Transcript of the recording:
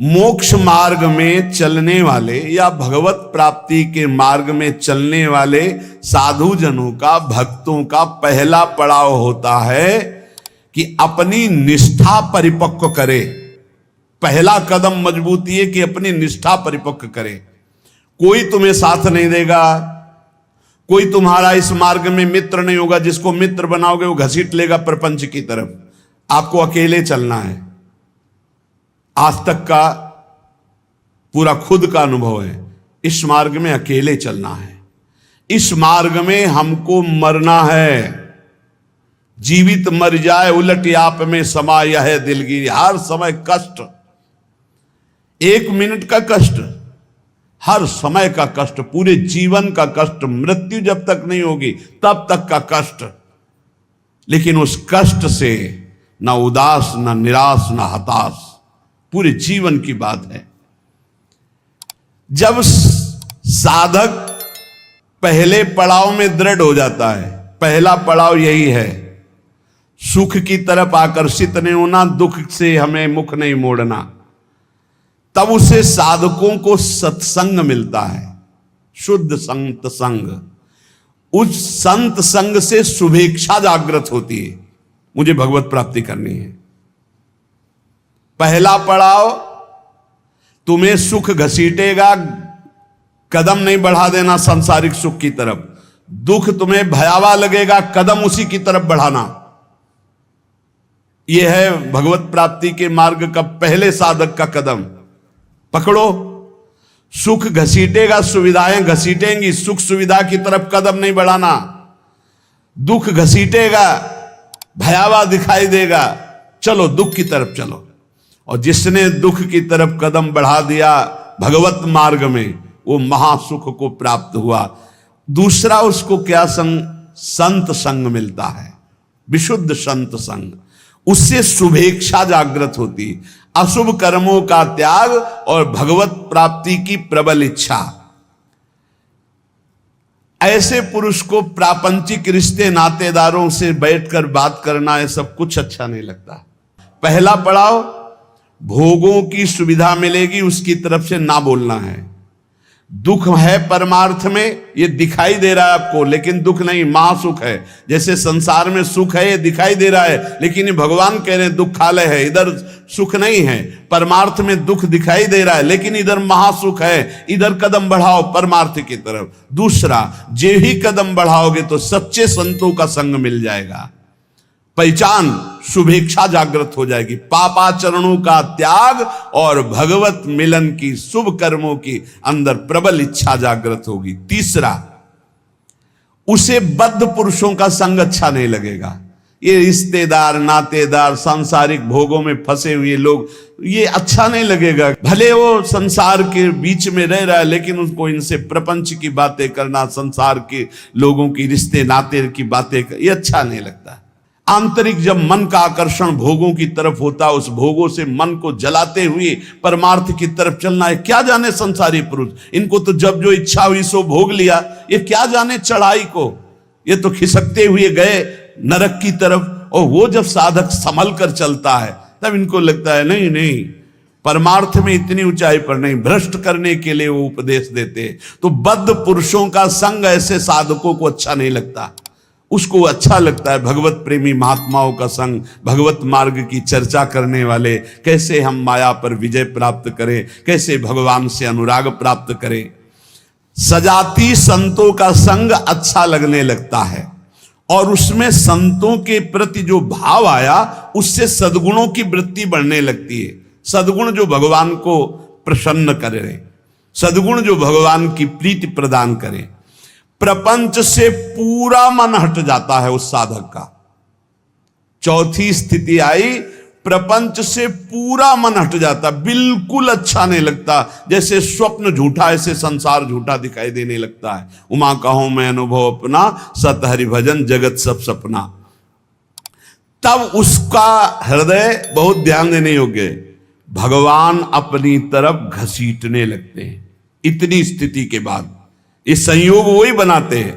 मोक्ष मार्ग में चलने वाले या भगवत प्राप्ति के मार्ग में चलने वाले साधु जनों का, भक्तों का पहला पड़ाव होता है कि अपनी निष्ठा परिपक्व करे। पहला कदम मजबूती है कि अपनी निष्ठा परिपक्व करे। कोई तुम्हें साथ नहीं देगा, कोई तुम्हारा इस मार्ग में मित्र नहीं होगा। जिसको मित्र बनाओगे वो घसीट लेगा प्रपंच की तरफ। आपको अकेले चलना है। आज तक का पूरा खुद का अनुभव है, इस मार्ग में अकेले चलना है। इस मार्ग में हमको मरना है। जीवित मर जाए उलट आप में समा यह है दिलगिरी। हर समय कष्ट, 1 मिनट का कष्ट, हर समय का कष्ट, पूरे जीवन का कष्ट। मृत्यु जब तक नहीं होगी तब तक का कष्ट। लेकिन उस कष्ट से ना उदास, ना निराश, ना हताश, पूरे जीवन की बात है। जब साधक पहले पड़ाव में दृढ़ हो जाता है, पहला पड़ाव यही है, सुख की तरफ आकर्षित नहीं होना, दुख से हमें मुख नहीं मोड़ना, तब उसे साधकों को सत्संग मिलता है, शुद्ध संत संग। उस संत संग से शुभेच्छा जागृत होती है, मुझे भगवत प्राप्ति करनी है। पहला पड़ाव तुम्हें सुख घसीटेगा, कदम नहीं बढ़ा देना सांसारिक सुख की तरफ। दुख तुम्हें भयावह लगेगा, कदम उसी की तरफ बढ़ाना। यह है भगवत प्राप्ति के मार्ग का पहले साधक का कदम। पकड़ो, सुख घसीटेगा, सुविधाएं घसीटेंगी, सुख सुविधा की तरफ कदम नहीं बढ़ाना। दुख घसीटेगा, भयावह दिखाई देगा, चलो दुख की तरफ चलो। और जिसने दुख की तरफ कदम बढ़ा दिया भगवत मार्ग में, वो महासुख को प्राप्त हुआ। दूसरा उसको क्या संग? संत संग मिलता है, विशुद्ध संत संग। उससे शुभेच्छा जागृत होती, अशुभ कर्मों का त्याग और भगवत प्राप्ति की प्रबल इच्छा। ऐसे पुरुष को प्रापंचिक रिश्ते नातेदारों से बैठकर बात करना, ये सब कुछ अच्छा नहीं लगता। पहला पड़ाव, भोगों की सुविधा मिलेगी उसकी तरफ से ना बोलना है। दुख है परमार्थ में, ये दिखाई दे रहा है आपको, लेकिन दुख नहीं, महासुख है। जैसे संसार में सुख है, ये दिखाई दे रहा है, लेकिन ये भगवान कह रहे हैं दुखालय है, इधर सुख नहीं है। परमार्थ में दुख दिखाई दे रहा है, लेकिन इधर महासुख है, इधर कदम बढ़ाओ परमार्थ की तरफ। दूसरा, जे ही कदम बढ़ाओगे तो सच्चे संतों का संग मिल जाएगा, पहचान, शुभेच्छा जागृत हो जाएगी। पापाचरणों का त्याग और भगवत मिलन की, शुभ कर्मों की अंदर प्रबल इच्छा जागृत होगी। तीसरा, उसे बद्ध पुरुषों का संग अच्छा नहीं लगेगा। ये रिश्तेदार, नातेदार, सांसारिक भोगों में फंसे हुए लोग, ये अच्छा नहीं लगेगा। भले वो संसार के बीच में रह रहा है, लेकिन उसको इनसे प्रपंच की बातें करना, संसार के लोगों की, रिश्ते नाते की बातें, ये अच्छा नहीं लगता। आंतरिक जब मन का आकर्षण भोगों की तरफ होता है, उस भोगों से मन को जलाते हुए परमार्थ की तरफ चलना है। क्या जाने संसारी पुरुष, इनको तो जब जो इच्छा हुई सो भोग लिया, ये क्या जाने चढ़ाई को, ये तो खिसकते हुए गए नरक की तरफ। और वो जब साधक संभल कर चलता है तब इनको लगता है नहीं नहीं, परमार्थ में इतनी ऊंचाई पर नहीं, भ्रष्ट करने के लिए वो उपदेश देते। तो बद्ध पुरुषों का संग ऐसे साधकों को अच्छा नहीं लगता। उसको अच्छा लगता है भगवत प्रेमी महात्माओं का संग, भगवत मार्ग की चर्चा करने वाले, कैसे हम माया पर विजय प्राप्त करें, कैसे भगवान से अनुराग प्राप्त करें। सजाती संतों का संग अच्छा लगने लगता है, और उसमें संतों के प्रति जो भाव आया, उससे सद्गुणों की वृत्ति बढ़ने लगती है। सद्गुण जो भगवान को प्रसन्न करे, सद्गुण जो भगवान की प्रीति प्रदान करे। प्रपंच से पूरा मन हट जाता है उस साधक का। चौथी स्थिति आई, प्रपंच से पूरा मन हट जाता, बिल्कुल अच्छा नहीं लगता। जैसे स्वप्न झूठा, ऐसे संसार झूठा दिखाई देने लगता है। उमा कहो मैं अनुभव अपना, सत हरि भजन जगत सब सपना। तब उसका हृदय बहुत ध्यान देने योग्य, भगवान अपनी तरफ घसीटने लगते हैं। इतनी स्थिति के बाद ये संयोग वही बनाते हैं।